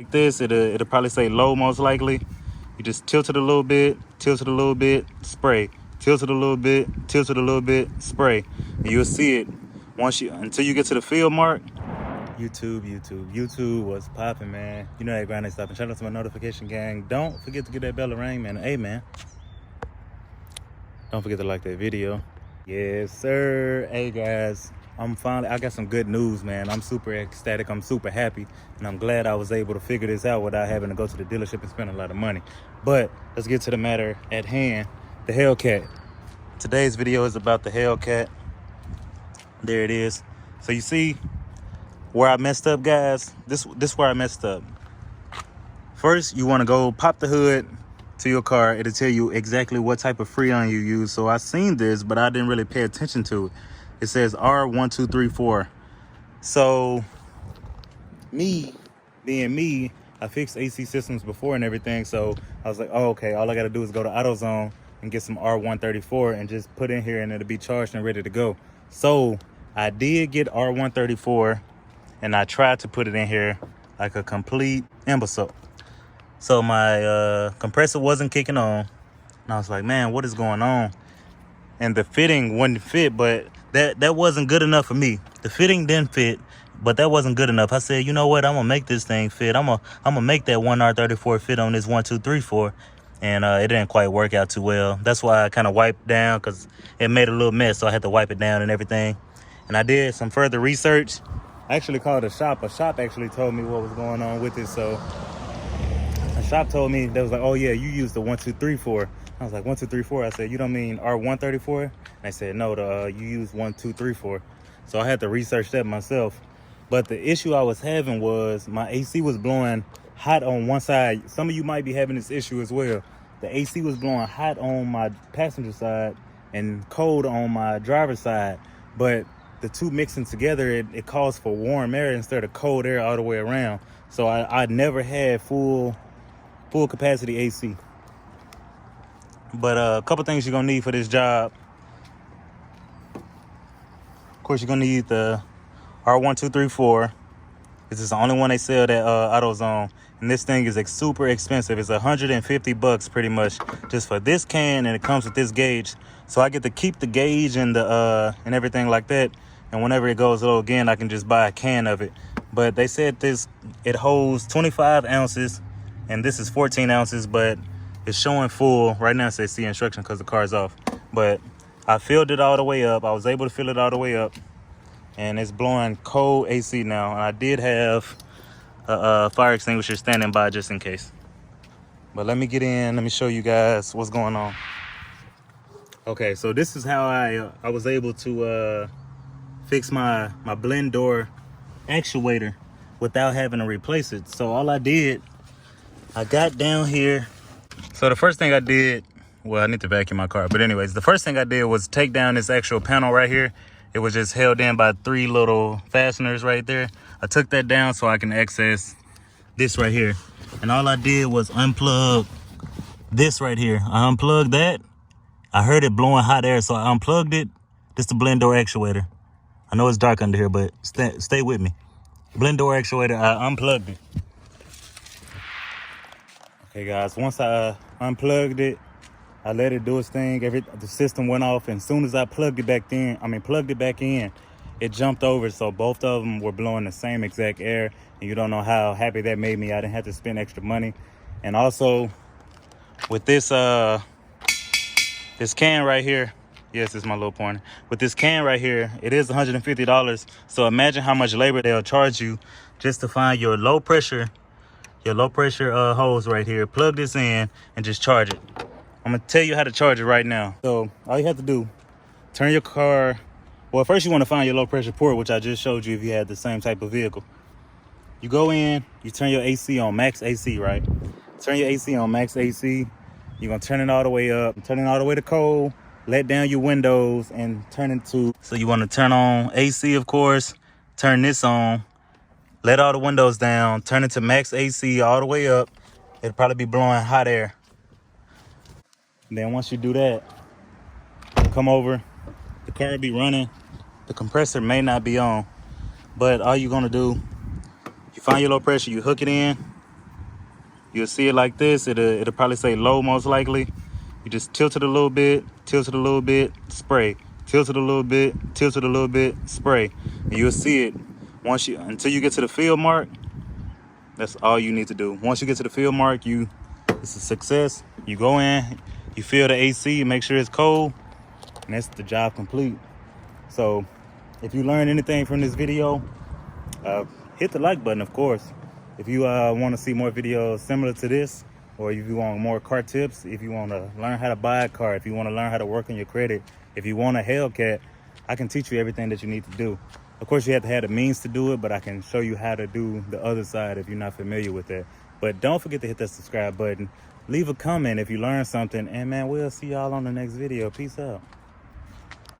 Like this, it'll probably say low most likely. You just tilt it a little bit, spray. Tilt it a little bit, spray. And you'll see it until you get to the field mark. YouTube was popping, man. You know that grind ain't stopping. Shout out to my notification gang. Don't forget to get that bell ring, man. Hey, man. Don't forget to like that video. Yes, sir. Hey, guys. I got some good news, man. I'm super ecstatic. I'm super happy. And I'm glad I was able to figure this out without having to go to the dealership and spend a lot of money. But let's get to the matter at hand, the Hellcat. Today's video is about the Hellcat. There it is. So you see where I messed up, guys? This where I messed up. First, you want to go pop the hood to your car. It'll tell you exactly what type of Freon you use. So I seen this, but I didn't really pay attention to it. It says R1234. So me being me, I fixed AC systems before and everything. So I was like, oh, okay, all I got to do is go to Autozone and get some R134 and just put in here and it'll be charged and ready to go. So I did get R134 and I tried to put it in here like a complete imbecile. So my compressor wasn't kicking on. And I was like, man, what is going on? And the fitting wouldn't fit, but that wasn't good enough for me. The fitting didn't fit, but that wasn't good enough. I said, you know what? I'm gonna make this thing fit. I'm gonna make that 1R34 fit on this 1234. And it didn't quite work out too well. That's why I kind of wiped down, because it made a little mess. So I had to wipe it down and everything. And I did some further research. I actually called a shop. A shop actually told me what was going on with it. So a shop told me, they was like, oh yeah, you used the 1234. I was like, 1234. I said, you don't mean R134? And they said, no, you use 1234. So I had to research that myself. But the issue I was having was my AC was blowing hot on one side. Some of you might be having this issue as well. The AC was blowing hot on my passenger side and cold on my driver's side. But the two mixing together, it calls for warm air instead of cold air all the way around. So I never had full capacity AC. But a couple things you're gonna need for this job. Of course, you're gonna need the R1234. This is the only one they sell at AutoZone. And this thing is super expensive. It's $150 pretty much just for this can, and it comes with this gauge. So I get to keep the gauge and the and everything like that. And whenever it goes low again, I can just buy a can of it. But they said it holds 25 ounces, and this is 14 ounces, but it's showing full. Right now it says see instruction because the car's off. But I filled it all the way up. I was able to fill it all the way up. And it's blowing cold AC now. And I did have a fire extinguisher standing by just in case. But let me get in. Let me show you guys what's going on. Okay, so this is how I was able to fix my blend door actuator without having to replace it. So all I did, I got down here. So the first thing I did, well, I need to vacuum my car. But anyways, the first thing I did was take down this actual panel right here. It was just held in by 3 little fasteners right there. I took that down so I can access this right here. And all I did was unplug this right here. I unplugged that. I heard it blowing hot air, so I unplugged it. This is the blend door actuator. I know it's dark under here, but stay with me. Blend door actuator, I unplugged it. Okay, guys, once I unplugged it, I let it do its thing. The system went off, and as soon as I plugged it back in, it jumped over. So both of them were blowing the same exact air, and you don't know how happy that made me. I didn't have to spend extra money. And also with this can right here, yes, it's my little pointer. With this can right here, it is $150. So imagine how much labor they'll charge you just to find your low pressure hose right here. Plug this in and just charge it. I'm gonna tell you how to charge it right now. So all you have to do, turn your car. Well, first you want to find your low pressure port, which I just showed you if you had the same type of vehicle. You go in, you turn your AC on max AC, right? Turn your AC on max AC. You're gonna turn it all the way up, turn it all the way to cold, let down your windows and turn it to, so you want to turn on AC, of course, turn this on, let all the windows down, turn it to max AC all the way up. It'll probably be blowing hot air. And then once you do that, come over, the car will be running. The compressor may not be on, but all you're gonna do, you find your low pressure, you hook it in, You'll see it like this. It'll probably say low most likely. You just tilt it a little bit, tilt it a little bit, spray. Tilt it a little bit, tilt it a little bit, spray. And you'll see it until you get to the field mark. That's all you need to do. Once you get to the field mark, it's a success. You go in, you feel the AC, make sure it's cold, and that's the job complete. So if you learned anything from this video, hit the like button, of course. If you want to see more videos similar to this, or if you want more car tips, if you want to learn how to buy a car, if you want to learn how to work on your credit, if you want a Hellcat, I can teach you everything that you need to do. Of course, you have to have the means to do it, but I can show you how to do the other side if you're not familiar with that. But don't forget to hit that subscribe button. Leave a comment if you learned something. And man, we'll see y'all on the next video. Peace out.